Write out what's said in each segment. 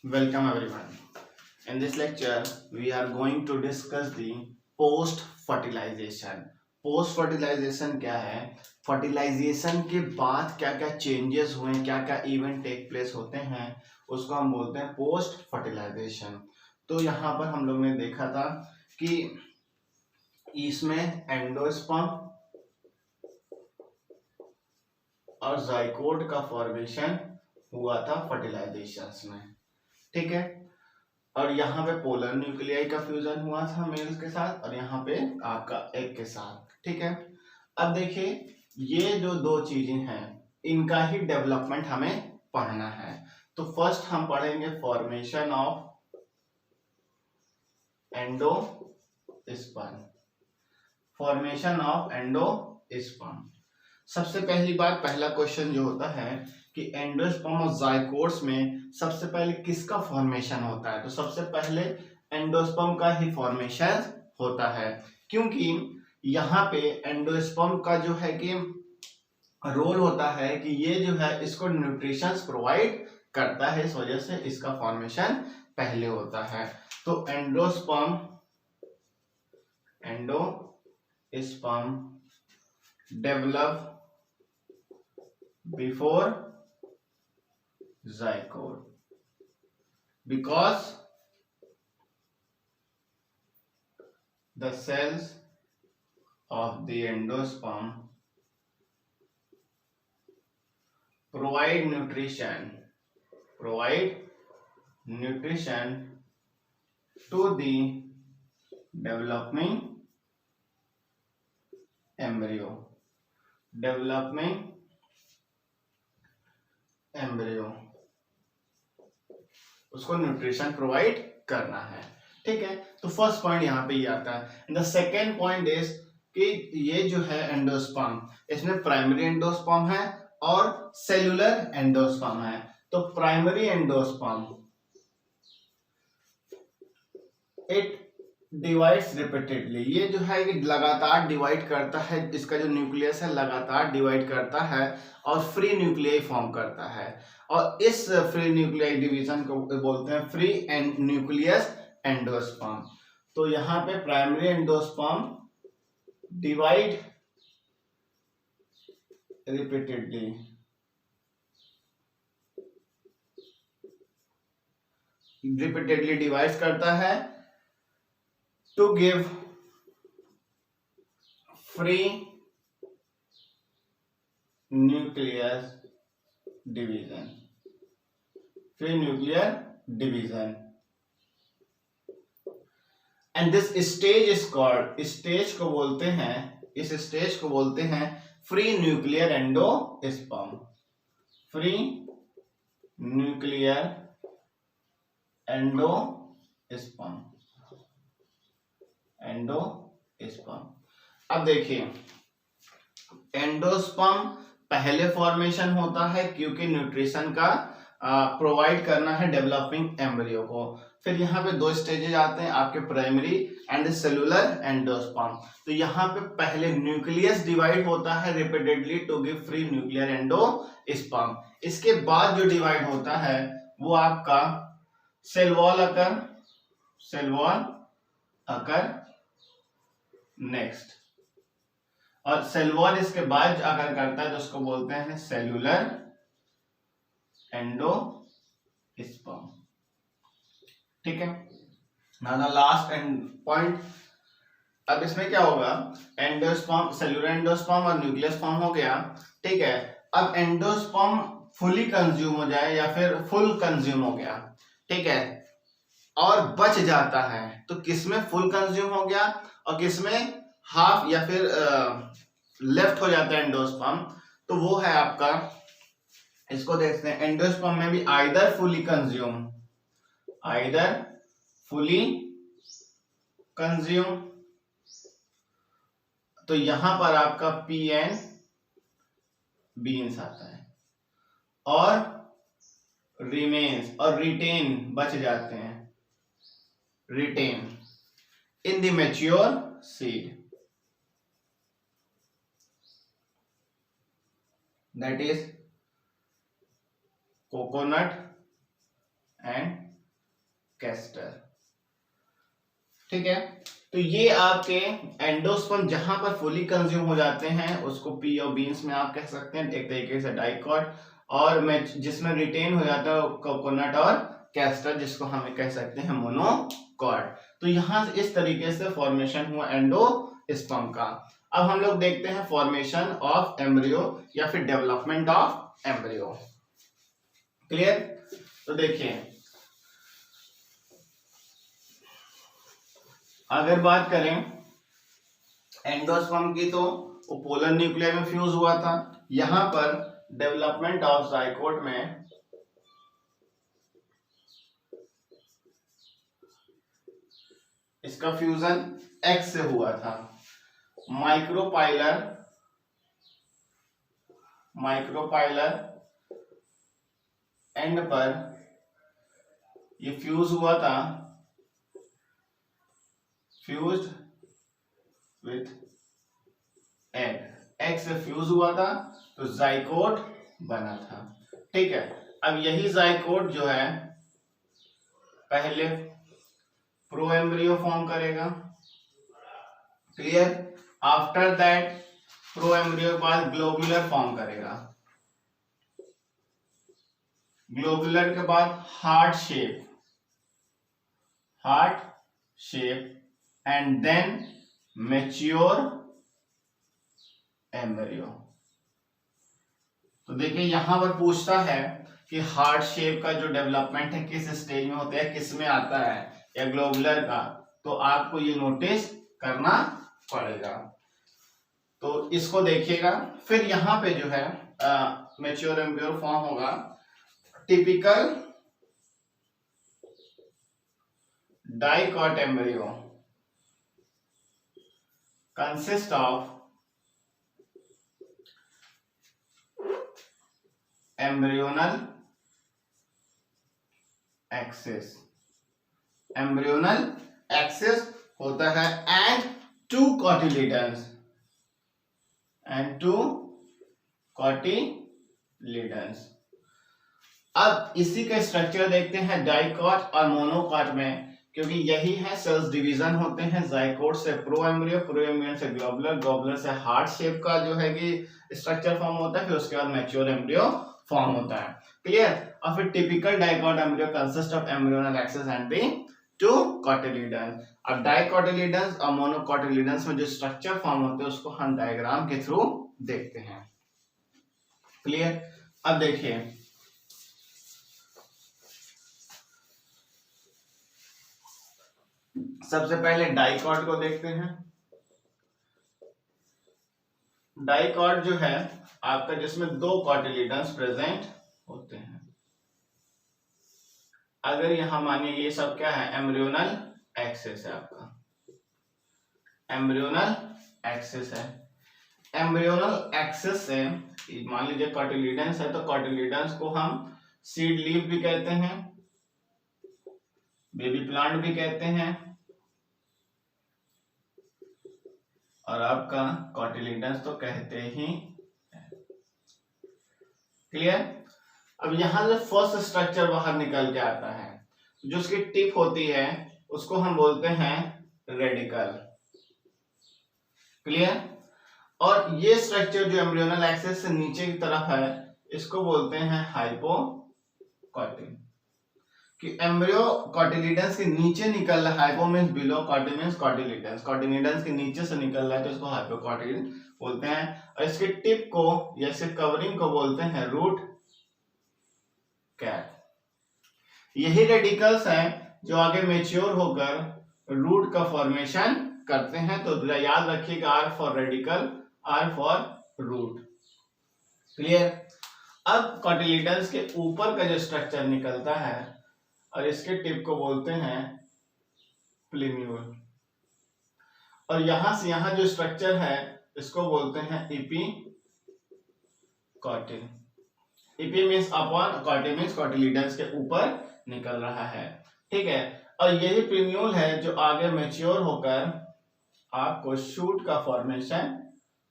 Welcome everyone. In this lecture, we are going to discuss the post fertilization. Post fertilisation क्या है? Fertilisation के बाद क्या क्या चेंजेस हुए, क्या क्या इवेंट टेक प्लेस होते हैं, उसको हम बोलते हैं पोस्ट फर्टिलाइजेशन। तो यहाँ पर हम लोग ने देखा था कि इसमें एंडोस्पर्म और जाइकोट का फॉर्मेशन हुआ था फर्टिलाइजेशन में, ठीक है। और यहाँ पे पोलर न्यूक्लियाई का फ्यूजन हुआ था मेल्स के साथ, और यहाँ पे आपका एग के साथ, ठीक है। अब देखिए, ये जो दो चीजें हैं इनका ही डेवलपमेंट हमें पढ़ना है। तो फर्स्ट हम पढ़ेंगे formation of endosperm. Formation of endosperm, सबसे पहली बात, पहला क्वेश्चन जो होता है कि एंडोस्पर्म और जाइकोट्स में सबसे पहले किसका फॉर्मेशन होता है? तो सबसे पहले एंडोस्पर्म का ही फॉर्मेशन होता है, क्योंकि यहाँ पे एंडोस्पर्म का जो है कि रोल होता है कि ये जो है इसको न्यूट्रिशंस प्रोवाइड करता है, इस वजह से इसका फॉर्मेशन पहले होता है। तो endosperm develop before zygote because the cells of the endosperm provide nutrition to the developing embryo उसको न्यूट्रिशन प्रोवाइड करना है, ठीक है। तो फर्स्ट पॉइंट यहाँ पे ये आता है। द सेकेंड पॉइंट इज कि ये जो है एंडोस्पर्म, इसमें प्राइमरी एंडोस्पर्म है और सेलुलर एंडोस्पर्म है। तो primary endosperm it divides repeatedly, ये जो है ये लगातार डिवाइड करता है, इसका जो न्यूक्लियस है लगातार डिवाइड करता है और फ्री न्यूक्लियाई फॉर्म करता है, और इस फ्री न्यूक्लियाई डिवीजन को बोलते हैं फ्री एंड न्यूक्लियस एंडोस्पर्म। तो यहाँ पे primary endosperm divide repeatedly divide करता है to give free nuclear division, and this stage is called, इस स्टेज को बोलते हैं free nuclear endosperm. Free nuclear endosperm. अब देखिए, एंडोस्पर्म पहले फॉर्मेशन होता है क्योंकि न्यूट्रिशन का प्रोवाइड करना है डेवलपिंग एम्ब्रियो को। फिर यहाँ पे दो स्टेजेस आते हैं आपके, प्राइमरी एंड सेलुलर एंडोस्पर्म। तो यहाँ पे पहले न्यूक्लियस डिवाइड होता है repeatedly to give free nuclear endosperm. इसके बाद जो डिवाइड होता है वो आपका सेल वॉल अकर नेक्स्ट, और सेल वॉल इसके बाद अगर करता है तो उसको बोलते हैं सेल्यूलर एंडोस्पर्म, ठीक है। Now the last and point, अब इसमें क्या होगा, एंडोस्पर्म, सेल्यूलर एंडोस्पर्म और न्यूक्लियस फॉर्म हो गया, ठीक है। अब एंडोस्पर्म फुली कंज्यूम हो जाए या फिर फुल कंज्यूम हो गया, ठीक है, और बच जाता है, तो किसमें फुल कंज्यूम हो गया और किसमें हाफ या फिर लेफ्ट हो जाता है एंडोस्पर्म, तो वो है आपका, इसको देखते हैं। एंडोस्पर्म में भी आइदर फुली कंज्यूम, तो यहां पर आपका पी एन बीन्स आता है, और रिमेन्स और रिटेन बच जाते हैं, retain in the mature seed, that is coconut and castor. ठीक है, तो ये आपके एंडोस्पर्म जहां पर फुली कंज्यूम हो जाते हैं उसको पी और बीन्स में आप कह सकते हैं, एक तरीके से डाइकॉट, और जिसमें रिटेन हो जाता है कोकोनट और कैस्टर, जिसको हम कह सकते हैं मोनोकॉट। तो यहां से इस तरीके से फॉर्मेशन हुआ एंडोस्पर्म का। अब हम लोग देखते हैं फॉर्मेशन ऑफ एम्ब्रियो या फिर डेवलपमेंट ऑफ एम्ब्रियो। क्लियर? तो देखिए, अगर बात करें एंडोस्पर्म की तो वो पोलर न्यूक्लियर में फ्यूज हुआ था। यहां पर डेवलपमेंट ऑफ जाइकोट में इसका फ्यूजन एक्स से हुआ था। माइक्रोपाइलर एंड पर ये फ्यूज हुआ था, फ्यूज्ड विथ एग से फ्यूज हुआ था तो जाइकोट बना था। ठीक है, अब यही जाइकोट जो है पहले प्रो एम्ब्रियो फॉर्म करेगा। Clear? After that pro embryo के बाद ग्लोबुलर फॉर्म करेगा, ग्लोबुलर के बाद heart shape and then mature embryo. तो देखिए यहां पर पूछता है कि हार्ट शेप का जो डेवलपमेंट है किस स्टेज में होता है, किस में आता है, या ग्लोबुलर का, तो आपको ये नोटिस करना पड़ेगा। तो इसको देखिएगा। फिर यहाँ पे जो है मैच्योर एम्ब्रियो फॉर्म होगा। Typical dicot embryo consist of embryonal axis होता है एंड टू कॉटिलिडन्स। अब इसी का स्ट्रक्चर देखते हैं डाइकॉट और मोनोकॉट में, क्योंकि यही है सेल्स डिवीजन होते हैं। जाइकोट से प्रो एम्ब्रियो से ग्लोबुलर से हार्ट शेप का जो है कि स्ट्रक्चर फॉर्म होता है, फिर उसके बाद मैच्योर एम्ब्रियो फॉर्म होता है। क्लियर? और फिर typical dicot embryo consist of embryonal axis and the two cotyledons. अब डाइकॉटिलिडन्स और मोनोकॉटिलिडन्स में जो स्ट्रक्चर फॉर्म होते हैं उसको हम डायग्राम के थ्रू देखते हैं। क्लियर? अब देखिए, सबसे पहले डाइकॉट को देखते हैं। डाइकॉट जो है आपका, जिसमें दो कॉटिलिडन्स प्रेजेंट होते हैं। अगर यहां मानिए ये सब क्या है, एम्ब्रियोनल एक्सिस है, आपका एम्ब्रियोनल एक्सिस है। एम्ब्रियोनल एक्सिस से मान लीजिए कॉटिलिडन्स है, तो कॉटिलिडन्स को हम सीड लीफ भी कहते हैं, बेबी प्लांट भी कहते हैं, और आपका कॉटिलिडन्स तो कहते ही। क्लियर? अब यहां जो फर्स्ट स्ट्रक्चर बाहर निकल के आता है, जो उसकी टिप होती है उसको हम बोलते हैं रेडिकल। क्लियर? और ये स्ट्रक्चर जो एम्ब्रियोनल एक्सिस से नीचे की तरफ है इसको बोलते हैं हाइपोकॉटिल। कि एम्ब्रियो कॉटिलिडन्स के नीचे निकल रहा है, hypo means below, coty means cotyledons, cotyledons के नीचे से निकल रहा है तो इसको हाइपोकॉटिल बोलते हैं। और इसके टिप को या इसके कवरिंग को बोलते हैं रूट कैप। यही रेडिकल्स हैं जो आगे मैच्योर होकर रूट का फॉर्मेशन करते हैं। तो याद रखिएगा, R for radical, R for root. Clear? अब कॉटिलिडन्स के ऊपर का जो स्ट्रक्चर निकलता है और इसके टिप को बोलते हैं प्लीम्यूल, और यहां से यहां जो स्ट्रक्चर है इसको बोलते हैं epicotyl. Epi means upon, coty means cotyledons के ऊपर निकल रहा है। ठीक है? और यही प्लीम्यूल है जो आगे मैच्योर होकर आपको शूट का फॉर्मेशन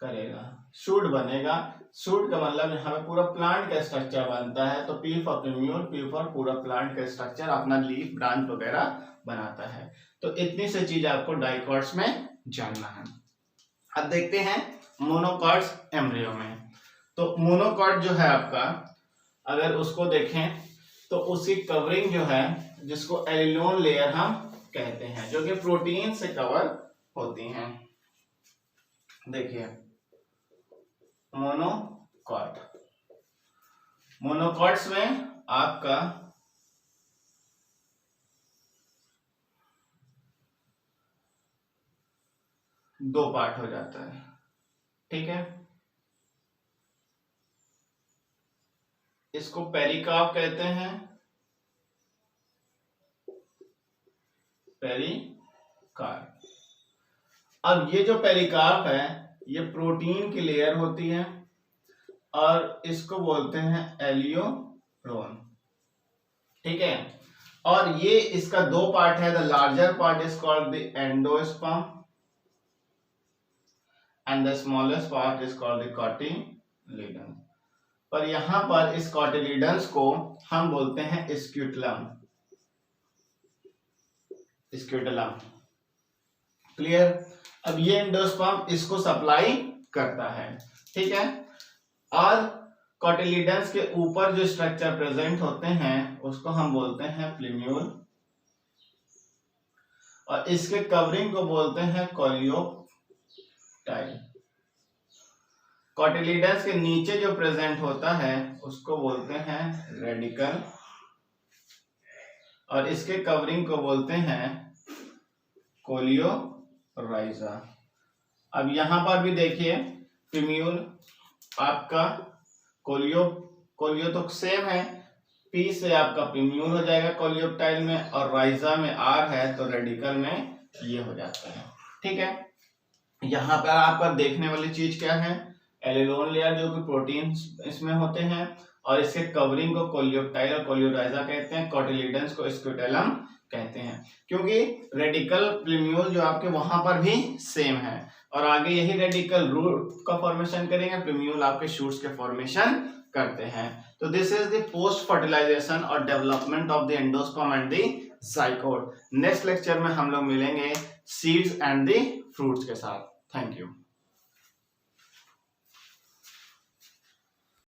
करेगा, शूट बनेगा, शूट का मतलब यहाँ पे पूरा प्लांट का स्ट्रक्चर बनता है, तो पी फॉर प्रिम्यूल, पी फॉर पूरा प्लांट का स्ट्रक्चर अपना लीफ ब्रांच वगैरह बनाता है। तो इतनी से चीज आपको डाइकॉट्स में जानना है। अब देखते हैं मोनोकॉट्स एम्ब्रियो में। तो मोनोकॉट जो है आपका, अगर उसको देखें तो उसकी कवरिंग जो है, जिसको एलिलोन लेयर हम कहते हैं, जो कि प्रोटीन से कवर होती हैं। देखिए मोनोकॉट, मोनोकॉट्स में आपका दो पार्ट हो जाता है, ठीक है। इसको पेरिकार्प कहते हैं, पेरिकार्प। अब ये जो पेरिकार्प है ये प्रोटीन की लेयर होती है और इसको बोलते हैं एलियोरोन, ठीक है। और ये इसका दो पार्ट है, the larger part is called the endosperm and the smallest part is called the cotyledon. पर यहां पर इस कॉटिलीडन्स को हम बोलते हैं स्क्यूटलम, स्क्यूटलम, क्लियर। अब ये एंडोस्पर्म इसको सप्लाई करता है, ठीक है। और कॉटिलीडन्स के ऊपर जो स्ट्रक्चर प्रेजेंट होते हैं उसको हम बोलते हैं प्लिम्यूल, और इसके कवरिंग को बोलते हैं कोलियोटाइल। कॉटिलीडन्स के नीचे जो प्रेजेंट होता है उसको बोलते हैं रेडिकल, और इसके कवरिंग को बोलते हैं कोलियोराइजा। अब यहां पर भी देखिए प्रिम्यूल आपका, कोलियो तो सेम है, पी से आपका प्रिम्यूल हो जाएगा कोलियोटाइल में, और राइजा में आर है तो रेडिकल में ये हो जाता है, ठीक है। यहाँ पर आपका देखने वाली चीज क्या है, एलिलोन लेयर जो कि प्रोटीन इसमें होते हैं, और इसके कवरिंग को कोलियोटाइल और कोलियोराइजा कहते हैं, कॉटिलीडन्स को स्क्यूटेलम कहते हैं, क्योंकि रेडिकल प्लिम्यूल जो आपके वहां पर भी सेम है, और आगे यही रेडिकल रूट का फॉर्मेशन करेंगे, प्लिम्यूल आपके शूट्स के फॉर्मेशन करते हैं। तो this is the post fertilization और development of the endosperm and the zygote. Next lecture में हम लोग मिलेंगे सीड्स एंड द फ्रूट्स के साथ। Thank you.